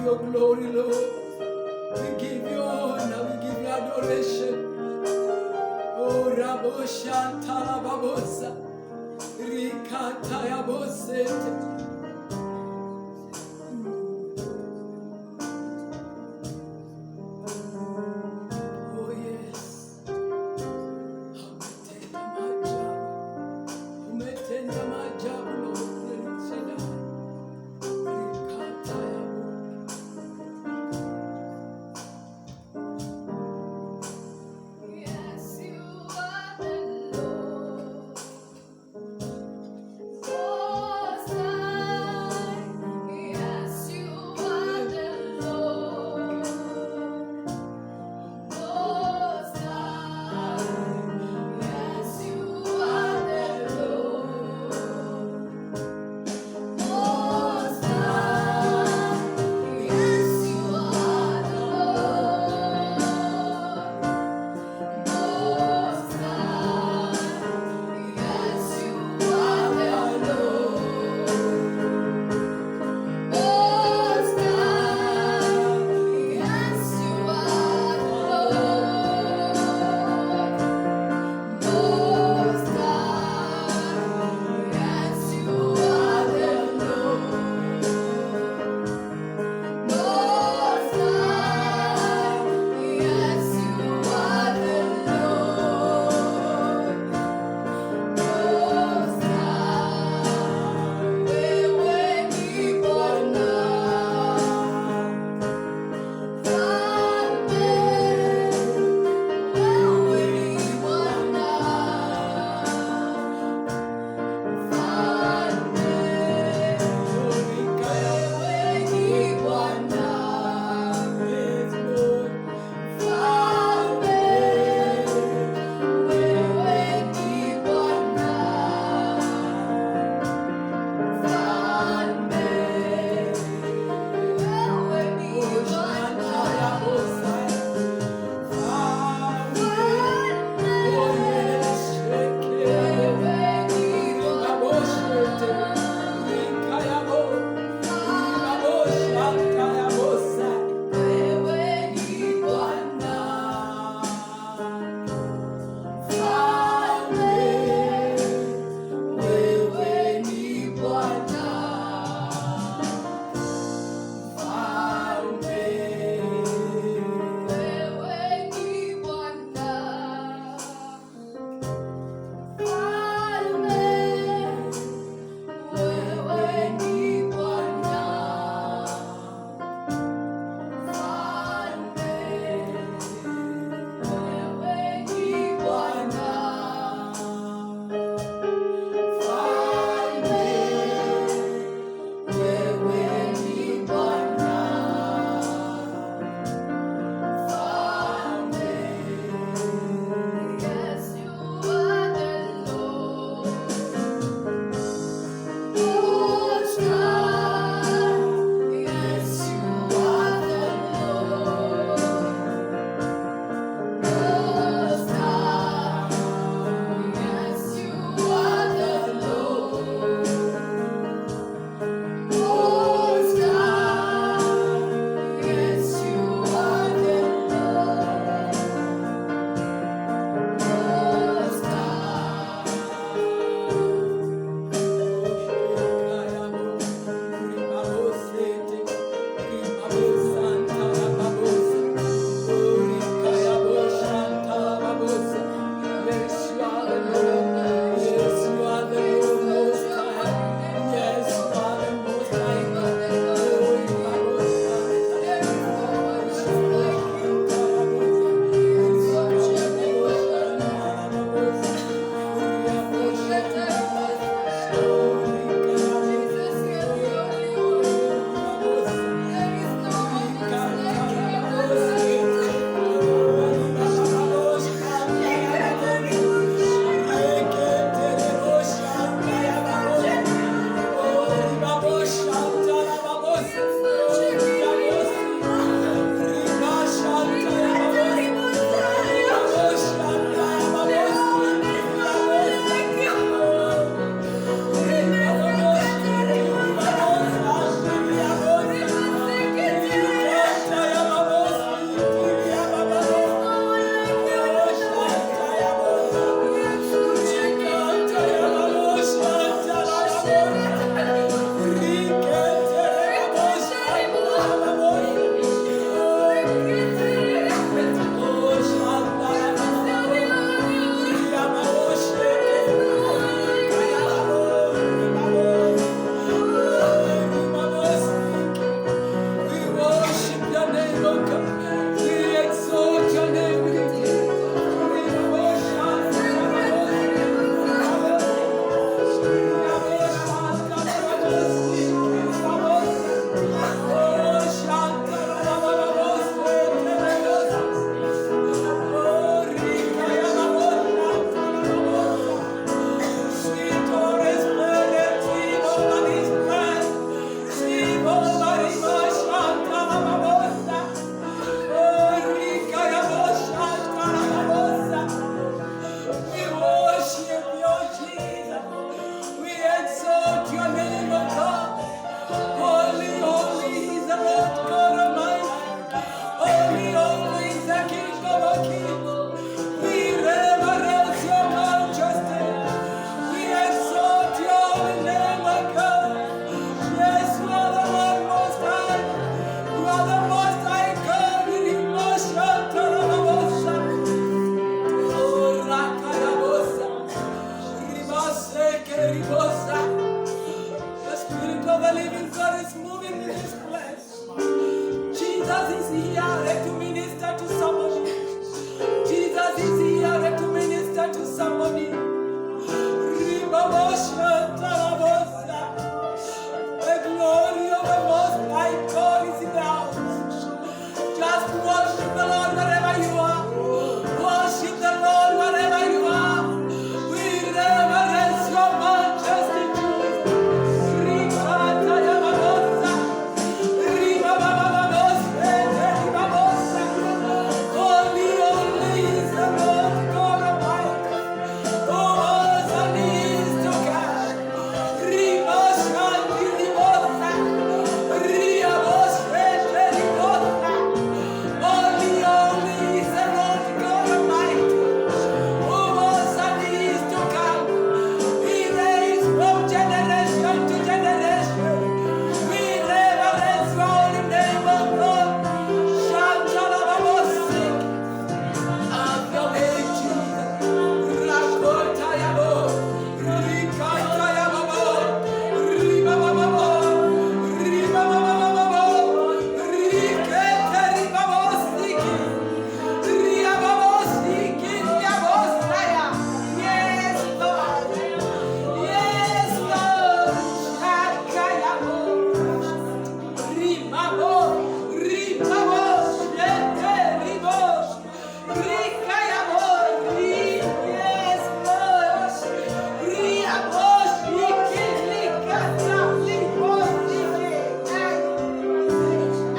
your glory, Lord. We give you honor, we give you adoration. Oh, Rabosha Talababosa, Rikata Yabosete. Most of the living God is moving in this place. Jesus is here to minister to somebody. Jesus is here to minister to somebody. The glory of the Most High God is in the house. Just worship the Lord wherever you are. Worship the Lord wherever you are. We reverence your majesty, Jesus. Holy, holy is the Lord God Almighty. Oh, and He is to come. Holy, holy is the Lord God Almighty. Oh, and He is to come. He reigns from generation to generation. We reverence your holy name, O God. Shantalababosik. Have your way, Jesus. Rakotayabo. Rikatayababo. Ribabababo. Ribabababo. Riketeribabosiki. Riababosiki. Riabosaya. Yes, Lord. Yes, Lord. Shakayabo. Ribabo. Ribabo. Shete. Ribo. Rikayabo. Yes, Lord. Riabo. Shiki. Rikata. Ribosiki.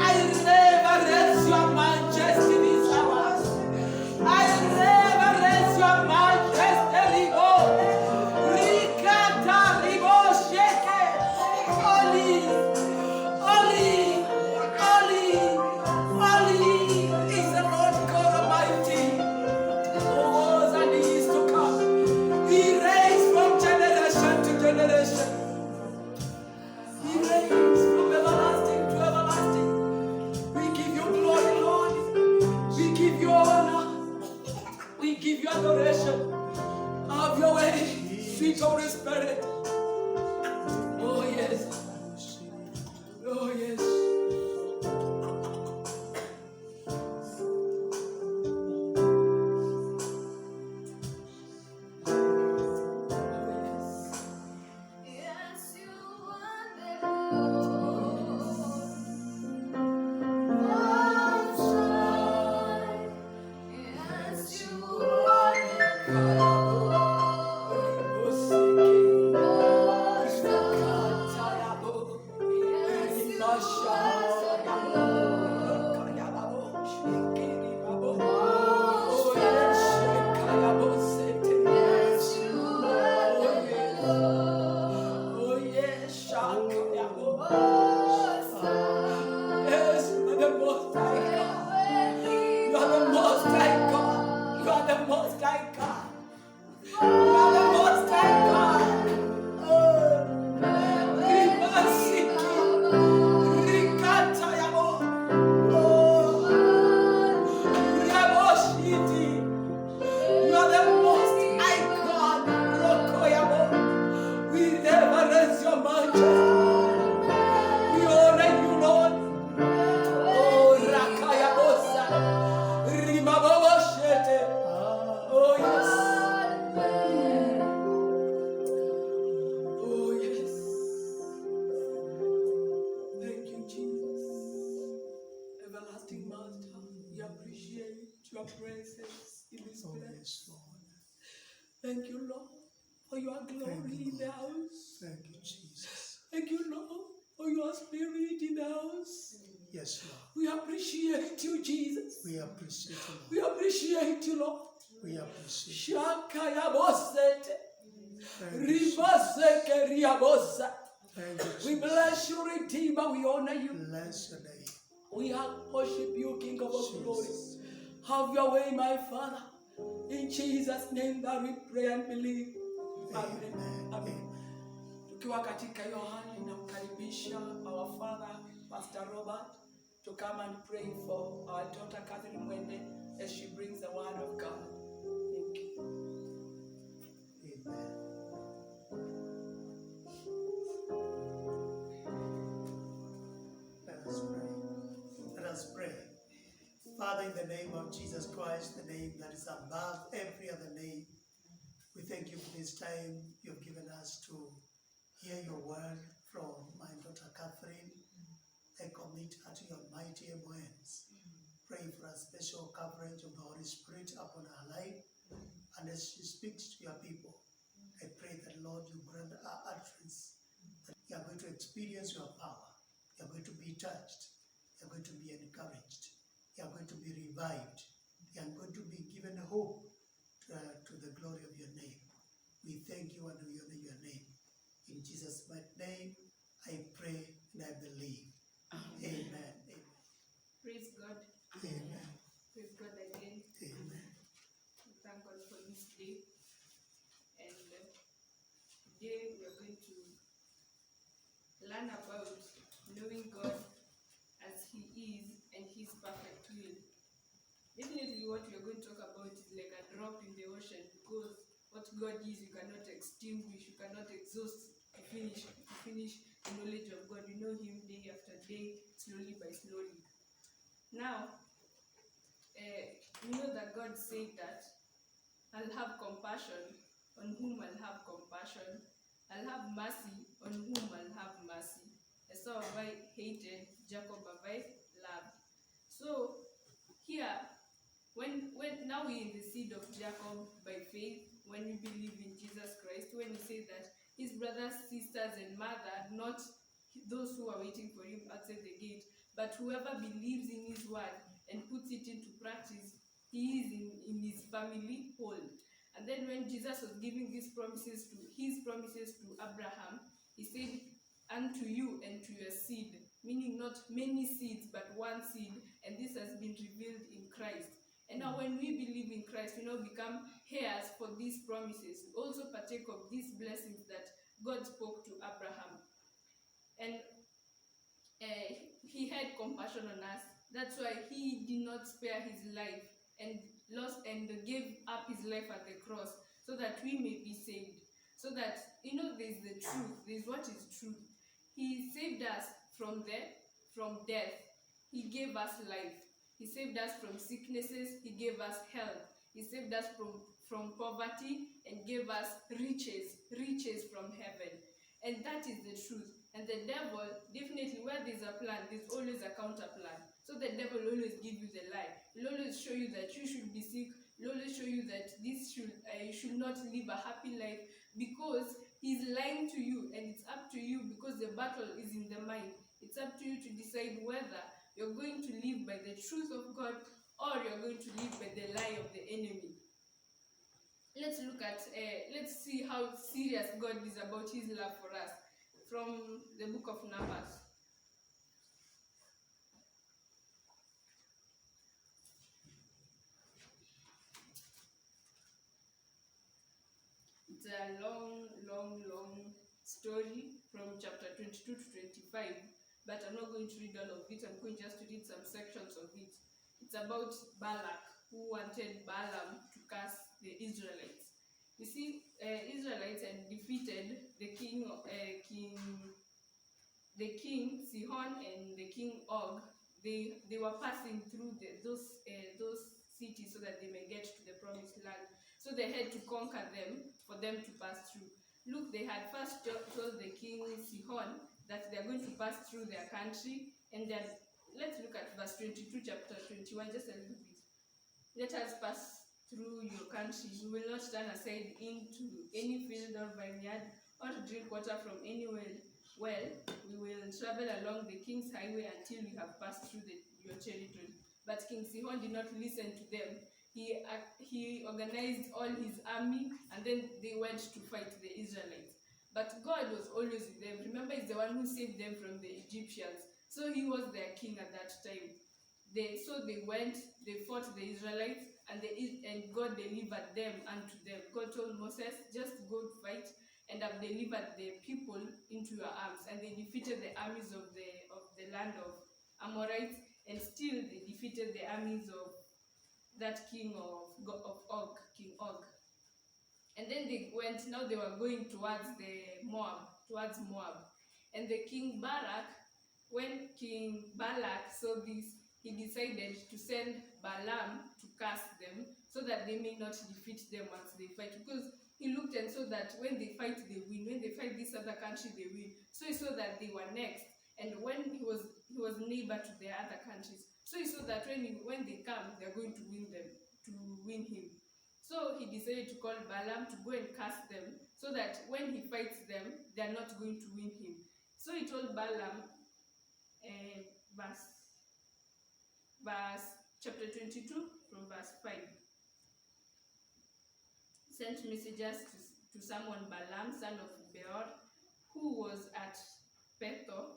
I reverence your majesty this hour. I reverence your majesty, Lord. Rikata, ribosheke. Holy, holy, holy, holy is the Lord God Almighty. Oh, and He is to come. He reigns from generation to generation. He reigns from everlasting to everlasting. We give you glory, Lord. We give you honor. We give you adoration. Have your way, sweet Holy Spirit. Oh, yes. Oh, yes. Yes, you are the Lord. Outside. Yes, you are the Oh, yes, Yes, you are the Most High God. You are the Most High God. You are the Most High God. You are the Most High God. Oh, Ribasiki, Rikatayabo. Oh, Raboshiti. You are the Most High God. Rokoyabo. We reverence your majesty. We honor you, Lord. Oh, Rakayabosa. Rimaboboshete. Oh, yes. Oh, yes. Thank you, Jesus. Everlasting Master, we appreciate your presence in this place. Thank you, Lord, for your glory in the house. Thank you, Jesus. Thank you, Lord, for your spirit in the house. Yes, Lord. We appreciate you, Jesus. We appreciate you, We Lord. appreciate you, Lord. We appreciate you. Shakayabosete. Thank you, Riboseke riabosa. Thank you, We Jesus. bless you, Redeemer. We honor you. Bless your name. We worship you, King of all glory. Jesus. Have your way, my Father. In Jesus' name that we pray and believe. Amen. Amen. Amen. Tukiwa katika hiyo hali namkaribisha our father, Pastor Robert, to come and pray for our daughter Catherine Mwende as she brings the word of God. Thank you. Amen. Father, in the name of Jesus Christ, the name that is above every other name, we thank you for this time you've given us to hear your word from my daughter Catherine. I commit her to your mighty able hands. Pray for a special coverage of the Holy Spirit upon her life. And as she speaks to your people, I pray that, Lord, you grant her utterance, that you are going to experience your power. You are going to be touched. You are going to be encouraged. You are going to be revived. You are going to be given hope to the glory of your name. We thank you and we honor your name. In Jesus' mighty name, I pray and I believe. Amen. Amen. Praise God. Amen. Praise God again. Amen. We thank God for this day. And today we are going to learn about knowing God as He is and His perfect will. Definitely what we are going to talk about is like a drop in the ocean, because what God is you cannot extinguish, you cannot exhaust to finish the knowledge of God. You know Him day after day, slowly by slowly. Now, we know that God said that I'll have compassion on whom I'll have compassion. I'll have mercy on whom I'll have mercy. Esau have I hated, Jacob have I loved. So here, when now we're in the seed of Jacob by faith, when we believe in Jesus Christ, when he says that his brothers, sisters, and mother, not those who are waiting for him outside the gate, but whoever believes in his word and puts it into practice, he is in his family whole. And then when Jesus was giving his promises to Abraham, he said, unto you and to your seed, meaning not many seeds, but one seed, and this has been revealed in Christ. And now when we believe in Christ, we now become heirs for these promises. We also partake of these blessings that God spoke to Abraham. And he had compassion on us. That's why he did not spare his life and gave up his life at the cross so that we may be saved. So that, there's the truth. There's what is truth. He saved us from death. He gave us life. He saved us from sicknesses. He gave us health. He saved us from poverty and gave us riches from heaven. And that is the truth. And the devil, definitely where there's a plan, there's always a counter plan. So the devil will always give you the lie. He'll always show you that you should be sick. He'll always show you that you should not live a happy life, because he's lying to you, and it's up to you, because the battle is in the mind. It's up to you to decide whether you're going to live by the truth of God or you're going to live by the lie of the enemy. Let's see how serious God is about his love for us from the book of Numbers. It's a long story from chapter 22 to 25, but I'm not going to read all of it. I'm going just to read some sections of it. It's about Balak, who wanted Balaam to curse the Israelites. You see, Israelites had defeated the king Sihon and the king Og. They were passing through those cities so that they may get to the promised land. So they had to conquer them for them to pass through. Look, they had first told the king Sihon that they are going to pass through their country, and then let's look at verse 22, chapter 21, just a little bit. Let us pass through your country. We will not turn aside into any field or vineyard, or drink water from any well. We will travel along the king's highway until we have passed through your territory. But King Sihon did not listen to them. He organized all his army, and then they went to fight the Israelites. But God was always with them. Remember, he's the one who saved them from the Egyptians. So he was their king at that time. They went, they fought the Israelites, and God delivered them unto them. God told Moses, just go fight, and I've delivered the people into your arms. And they defeated the armies of the land of Amorites, and still they defeated the armies of that king of Og, King Og. And then they were going towards Moab. And the King Barak, when King Balak saw this, he decided to send Balaam to curse them so that they may not defeat them once they fight. Because he looked and saw that when they fight, they win. When they fight this other country, they win. So he saw that they were next. And when he was neighbor to the other countries, so he saw that when they come, they're going to win him. So he decided to call Balaam to go and curse them, so that when he fights them, they're not going to win him. So he told Balaam, verse chapter 22 from verse 5. Sent messengers to someone, Balaam, son of Beor, who was at Pethor,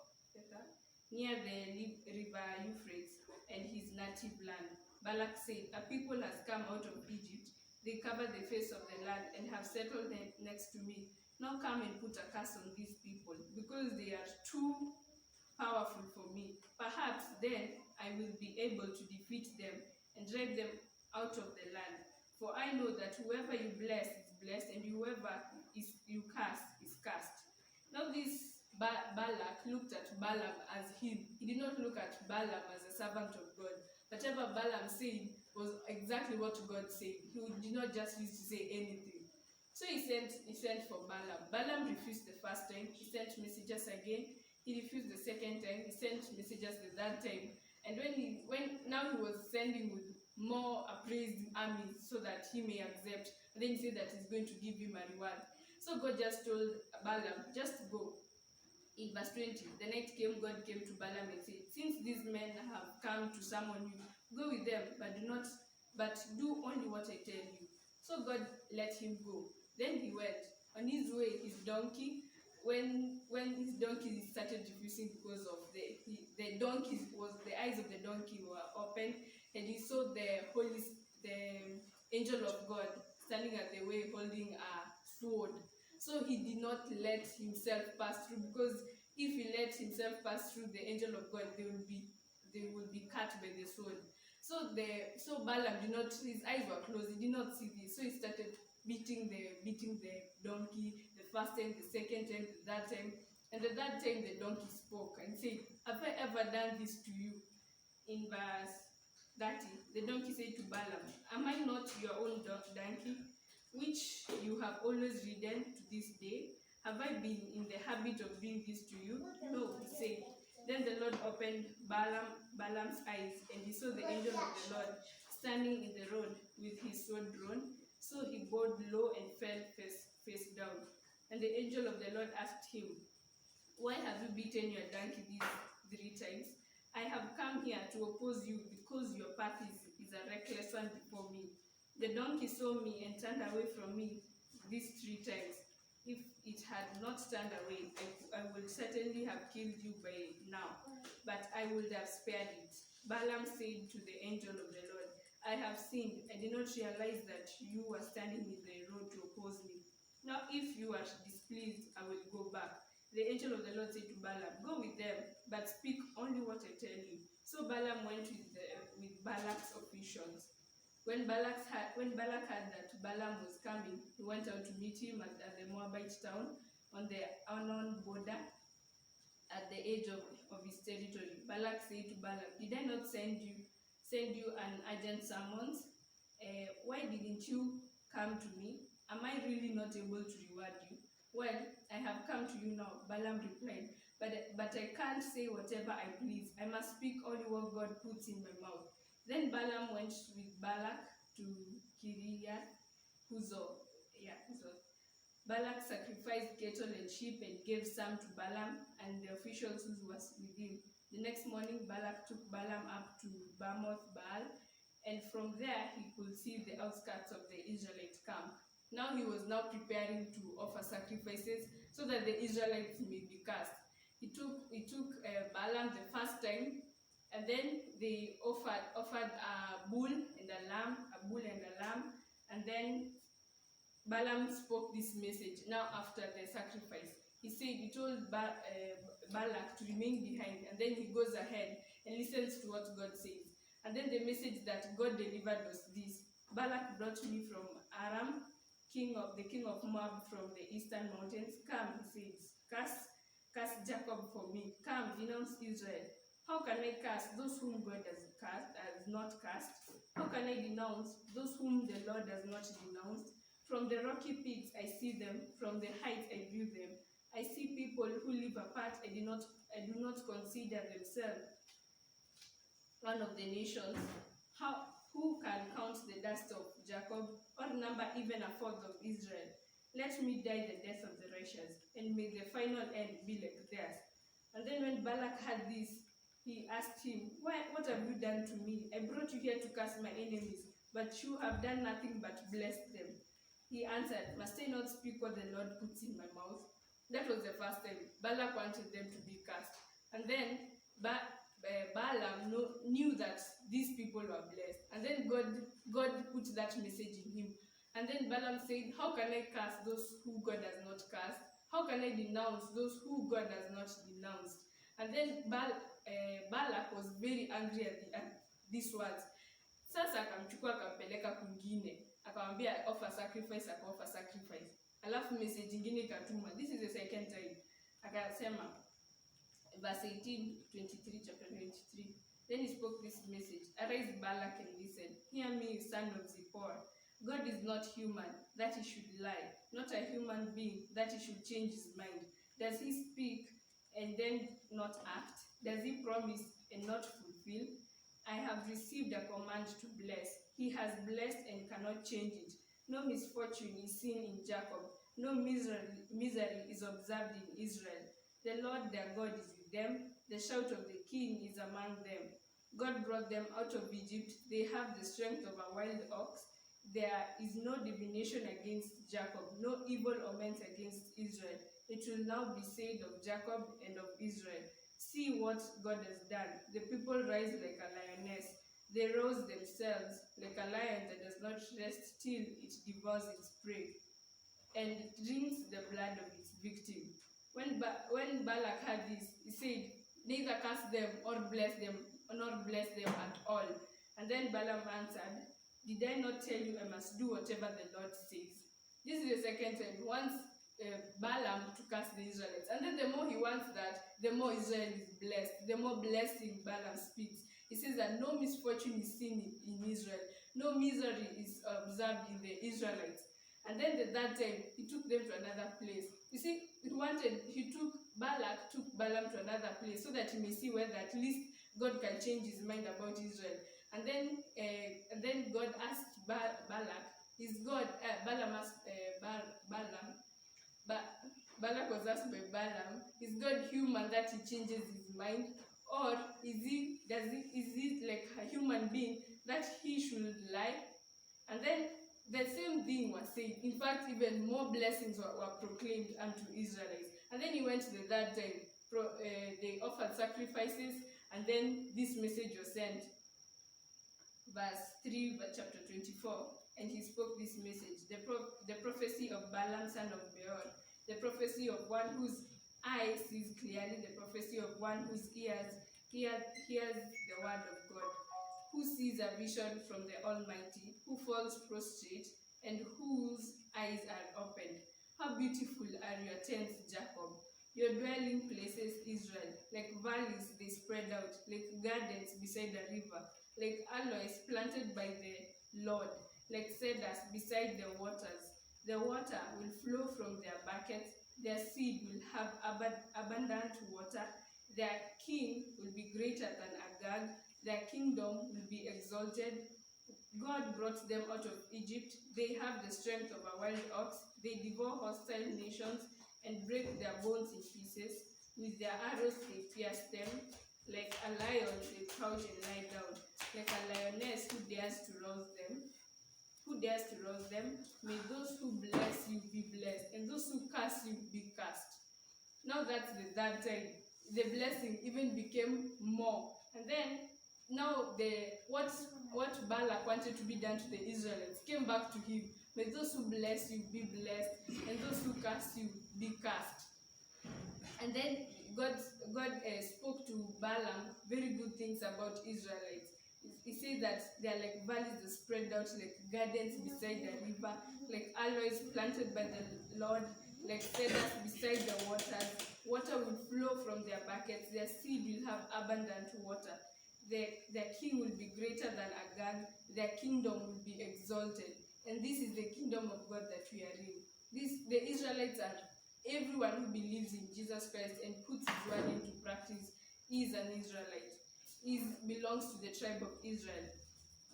near the river Euphrates, and his native land. Balak said, a people has come out of Egypt. They cover the face of the land and have settled next to me. Now come and put a curse on these people, because they are too powerful for me. Perhaps then I will be able to defeat them and drive them out of the land. For I know that whoever you bless is blessed, and whoever you curse is cursed. Now this Balak looked at Balaam as him. He did not look at Balaam as a servant of God. Whatever Balaam said was exactly what God said. He did not just use to say anything. So he sent for Balaam. Balaam refused the first time. He sent messengers again. He refused the second time. He sent messengers the third time. And now he was sending with more appraised armies so that he may accept. And then he said that he's going to give him a reward. So God just told Balaam, just go. In verse 20, the night came, God came to Balaam and said, since these men have come to summon you, go with them, but do only what I tell you. So God let him go. Then he went on his way. His donkey, when his donkey started refusing because of the eyes of the donkey were open, and he saw the angel of God standing at the way holding a sword. So he did not let himself pass through, because if he let himself pass through the angel of God, they will be cut by the sword. So Balaam did not, his eyes were closed, he did not see this. So he started beating the donkey the first time, the second time, the third time. And the third time the donkey spoke and said, have I ever done this to you? In verse 30, the donkey said to Balaam, am I not your own donkey, which you have always ridden to this day? Have I been in the habit of doing this to you? No, he said. Then the Lord opened Balaam's eyes, and he saw the angel of the Lord standing in the road with his sword drawn. So he bowed low and fell face down. And the angel of the Lord asked him, why have you beaten your donkey these 3 times? I have come here to oppose you, because your path is a reckless one before me. The donkey saw me and turned away from me these 3 times. If it had not turned away, I would certainly have killed you by now, but I would have spared it. Balaam said to the angel of the Lord, I have sinned. I did not realize that you were standing in the road to oppose me. Now if you are displeased, I will go back. The angel of the Lord said to Balaam, go with them, but speak only what I tell you. So Balaam went with Balak's officials. When Balak heard that Balaam was coming, he went out to meet him at the Moabite town on the Ammon border at the edge of his territory. Balak said to Balaam, did I not send you an urgent summons? Why didn't you come to me? Am I really not able to reward you? Well, I have come to you now, Balaam replied, but I can't say whatever I please. I must speak only what God puts in my mouth. Then Balaam went with Balak to Kiriath Huzoth. Balak sacrificed cattle and sheep and gave some to Balaam and the officials who was with him. The next morning, Balak took Balaam up to Bamoth Baal, and from there he could see the outskirts of the Israelite camp. Now he was preparing to offer sacrifices so that the Israelites may be cursed. He took Balaam the first time, and then they offered a bull and a lamb, and then Balaam spoke this message. Now after the sacrifice, he told Balak to remain behind, and then he goes ahead and listens to what God says. And then the message that God delivered was this: Balak brought me from Aram, the king of Moab from the eastern mountains. Come, he says, curse Jacob for me. Come, denounce Israel. How can I curse those whom God has not cursed? How can I denounce those whom the Lord has not denounced? From the rocky peaks I see them, from the heights I view them. I see people who live apart. I do not consider themselves one of the nations. Who can count the dust of Jacob, or number even a fourth of Israel? Let me die the death of the righteous, and may the final end be like theirs. And then when Balak heard this, he asked him, what have you done to me? I brought you here to curse my enemies, but you have done nothing but bless them. He answered, must I not speak what the Lord puts in my mouth? That was the first time Balak wanted them to be cursed. And then Balaam knew that these people were blessed. And then God put that message in him. And then Balaam said, how can I curse those who God has not cursed? How can I denounce those who God has not denounced? And then Balak was very angry at these words. Sasa akamchukua akampeleka kwingine, akamwambia offer sacrifice, akaoffer sacrifice. Alafu message ingine ikatuma. This is the second time. Akasema verse 18, chapter 23. Then he spoke this message. Arise, Balak, and listen. Hear me, son of Zippor. God is not human, that he should lie, not a human being, that he should change his mind. Does he speak and then not act? Does he promise and not fulfill? I have received a command to bless. He has blessed and cannot change it. No misfortune is seen in Jacob. No misery is observed in Israel. The Lord their God is with them. The shout of the king is among them. God brought them out of Egypt. They have the strength of a wild ox. There is no divination against Jacob, no evil omens against Israel. It will now be said of Jacob and of Israel, see what God has done. The people rise like a lioness. They rouse themselves like a lion that does not rest till it devours its prey and drinks the blood of its victim. When Balak heard this, he said, neither curse them or bless them at all. And then Balaam answered, did I not tell you I must do whatever the Lord says? This is the second time. Once Balaam to curse the Israelites. And then the more he wants that, the more Israel is blessed. The more blessing Balaam speaks. He says that no misfortune is seen in Israel. No misery is observed in the Israelites. And then the third time, he took them to another place. You see, Balak took Balaam to another place so that he may see whether at least God can change his mind about Israel. And then God asked Balak, is God, Balaam asked Balaam, Balak was asked by Balaam, is God human that he changes his mind? Or is he like a human being that he should lie? And then the same thing was said. In fact, even more blessings were proclaimed unto Israelites. And then he went to the third time. They offered sacrifices, and then this message was sent. Verse 3, chapter 24. And he spoke this message, the prophecy of Balaam, son of Beor, the prophecy of one whose eye sees clearly, the prophecy of one whose ears hears the word of God, who sees a vision from the Almighty, who falls prostrate, and whose eyes are opened. How beautiful are your tents, Jacob, your dwelling places, Israel. Like valleys they spread out, like gardens beside a river, like aloes planted by the Lord, like cedars beside the waters. The water will flow from their buckets, their seed will have abundant water, their king will be greater than Agag, their kingdom will be exalted. God brought them out of Egypt. They have the strength of a wild ox. They devour hostile nations and break their bones in pieces. With their arrows they pierce them. Like a lion they crouch and lie down. Like a lioness who dares to rouse them. May those who bless you be blessed, and those who curse you be cursed. Now that's the third time. The blessing even became more. And then now what Balak wanted to be done to the Israelites came back to him. May those who bless you be blessed, and those who curse you be cursed. And then God spoke to Balaam very good things about Israelites. He said that they are like valleys that spread out, like gardens beside the river, like aloes planted by the Lord, like cedars beside the waters. Water will flow from their buckets. Their seed will have abundant water. Their king will be greater than Agag. Their kingdom will be exalted. And this is the kingdom of God that we are in. The Israelites are everyone who believes in Jesus Christ and puts his word into practice is an Israelite. Belongs to the tribe of Israel.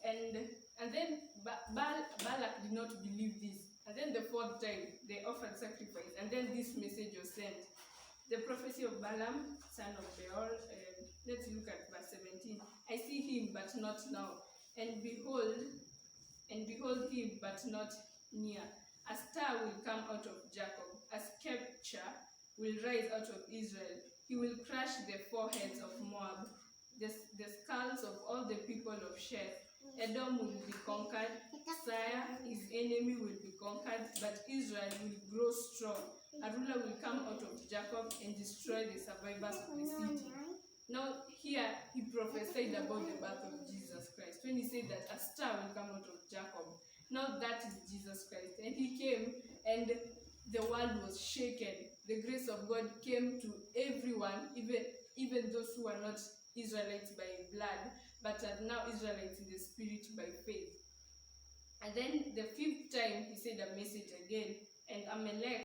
And then Balak did not believe this. And then the fourth time, they offered sacrifice. And then this message was sent. The prophecy of Balaam, son of Beor. Let's look at verse 17. I see him, but not now. And behold him, but not near. A star will come out of Jacob. A scepter will rise out of Israel. He will crush the foreheads of Moab, the skulls of all the people of Sheth. Edom will be conquered. Syria, his enemy, will be conquered, but Israel will grow strong. A ruler will come out of Jacob and destroy the survivors of the city. Now here he prophesied about the birth of Jesus Christ when he said that a star will come out of Jacob. Now that is Jesus Christ. And he came and the world was shaken. The grace of God came to everyone, even those who are not Israelites by blood, but are now Israelites in the spirit by faith. And then the fifth time he said a message again, and Amalek